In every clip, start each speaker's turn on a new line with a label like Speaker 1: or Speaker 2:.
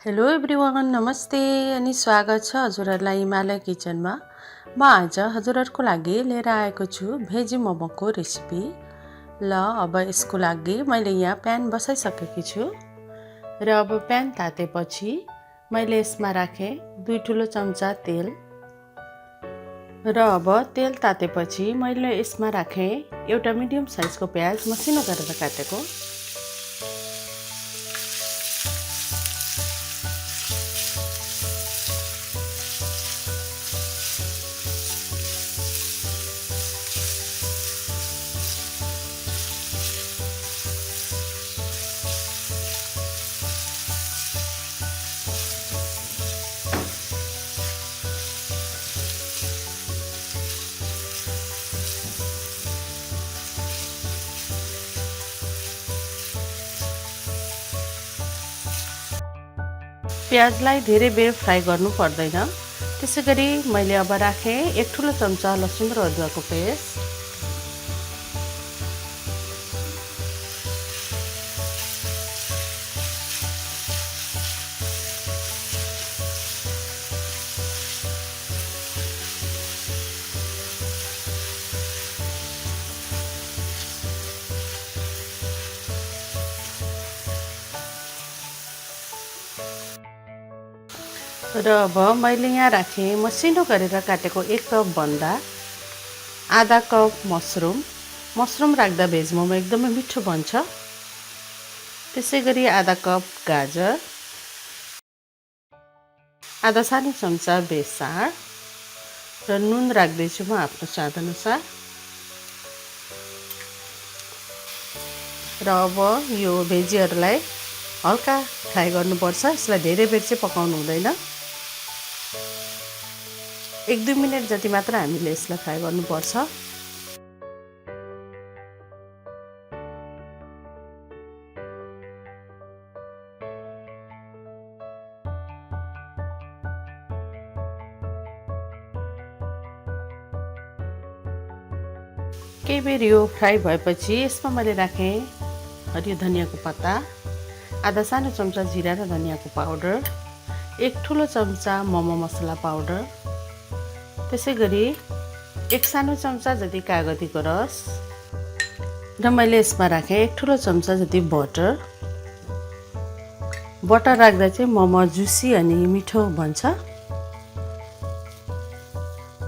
Speaker 1: Hello everyone, नमस्ते अनि स्वागत छ हजुरहरूलाई हिमालय किचनमा। म आज हजुरहरूको लागि लिएर आएको छु भेजी मोमोको रेसिपी। ल अब यसको लागि मैले यहाँ प्यान बसाइसकेकी छु र अब प्यान तातेपछि मैले यसमा राखेँ 2 ठुलो चम्चा तेल र अब तेल तातेपछि मैले यसमा राखेँ एउटा मिडियम साइजको प्याज मसिनो गरेर काटेको। प्याजलाई धेरै बेर फ्राई गर्नु पर्दैन। त्यसैगरी मैले अब राखेँ 1 ठुलो चम्चा लसुन र अदुवाको पेस्ट। र अब मैले यहाँ राखेँ मसिनो गरेर काटेको 1 कप भन्दा आधा कप मसरुम राख्दा भेज मोमो एकदमै मिठो बन्छ। त्यसैगरी आधा कप गाजर, आधा सानो चम्चा बेसार र नुन राख्दैछु म आफ्नो स्वाद अनुसार। र अब यो भेजीहरूलाई हल्का फ्राई गर्नुपर्छ, यसलाई धेरै बेर चाहिँ पकाउनु हुँदैन। 1-2 मिनट जति मात्र हामीले यसलाई फ्राई गर्नुपर्छ। केही बेर यो फ्राई भएपछि यसमा मैले राखेँ हरियो धनियाँको पत्ता, आधा सानो चम्चा जिरा र धनियाँको पाउडर, 1 ठुलो चम्चा मोमो मसला पाउडर, त्यसैगरी 1 सानो चम्चा जति कागतीको रस र मैले यसमा राखेँ 1 ठुलो चम्चा जति बटर। बटर राख्दा चाहिँ मोमो जुसी अनि मिठो बन्छ।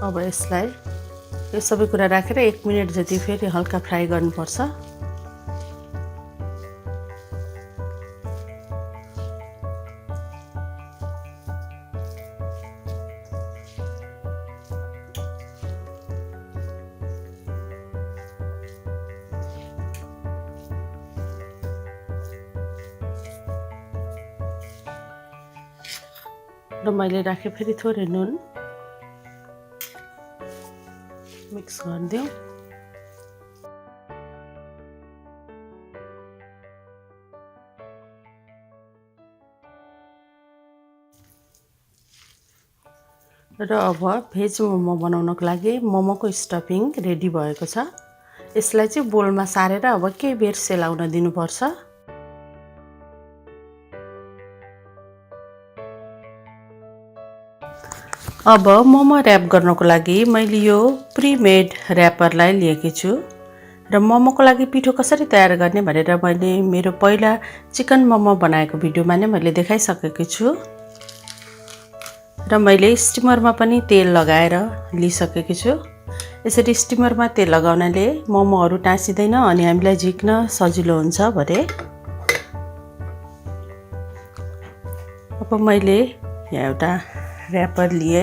Speaker 1: अब यसलाई यो सबै कुरा राखेर 1 मिनट जति फेरि हल्का फ्राई गर्नुपर्छ। र मैले राखेँ फेरि थोरै नुन मिक्स गरिदिउँ। र अब भेज मोमो बनाउनको लागि मोमोको स्टफिङ रेडी भएको छ। यसलाई चाहिँ बोलमा सारेर अब केही बेर सेलाउन दिनुपर्छ। अब मोमो र्याप गर्नको लागि मैले यो प्रिमेड र्यापरलाई लिएकी छु र मोमोको लागि पिठो कसरी तयार गर्ने भनेर मैले मेरो पहिला चिकन मोमो बनाएको भिडियोमा नै मैले देखाइसकेकी छु र मैले स्टिमरमा पनि तेल लगाएर लिइसकेकी छु। यसरी स्टिमरमा तेल लगाउनाले मोमोहरू टाँसिदैन अनि हामीलाई झिक्न सजिलो हुन्छ भने। अब मैले यहाँ एउटा र्यापर लिए,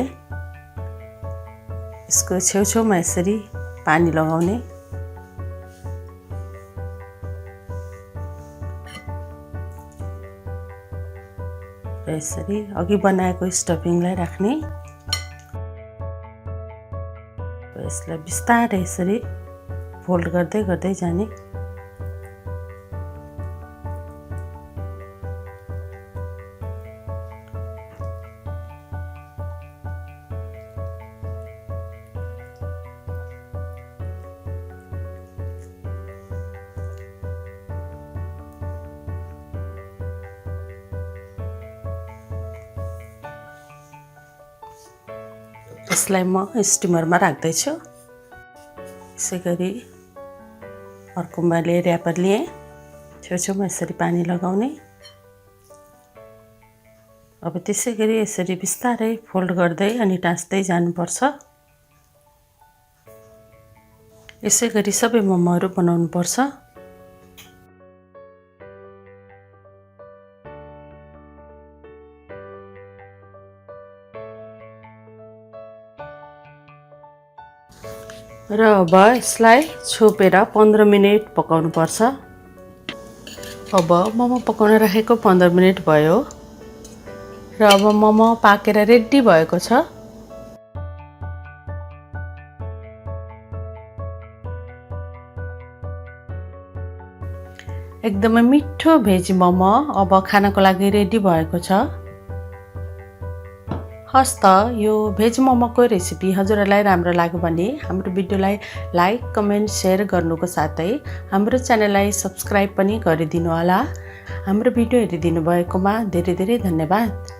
Speaker 1: यसको छेउछेउमा यसरी पानी लगाउने र यसरी अघि बनाएको स्टफिङलाई राख्ने। यसलाई बिस्तारै यसरी फोल्ड गर्दै गर्दै जाने। यसलाई म स्टिमरमा राख्दैछु। यसै गरी अर्को मैले र्यापर लिएँ, छेउछेउमा यसरी पानी लगाउने। अब त्यसै गरी यसरी बिस्तारै फोल्ड गर्दै अनि टाँस्दै जानुपर्छ। यसै गरी सबै मोमोहरू बनाउनुपर्छ। र अब यसलाई छोपेर 15 मिनेट पकाउनुपर्छ। अब मोमो पकाउन राखेको 15 मिनेट भयो र अब मोमो पाकेर रेडी भएको छ। एकदमै मिठो भेज मोमो अब खानको लागि रेडी भएको छ। हस् त यो भेज मोमोको रेसिपी हजुरहरूलाई राम्रो लाग्यो भने हाम्रो भिडियोलाई लाइक, कमेन्ट, सेयर गर्नुको साथै हाम्रो च्यानललाई सब्स्क्राइब पनि गरिदिनु होला। हाम्रो भिडियो हेरिदिनु भएकोमा धेरै धेरै धन्यवाद।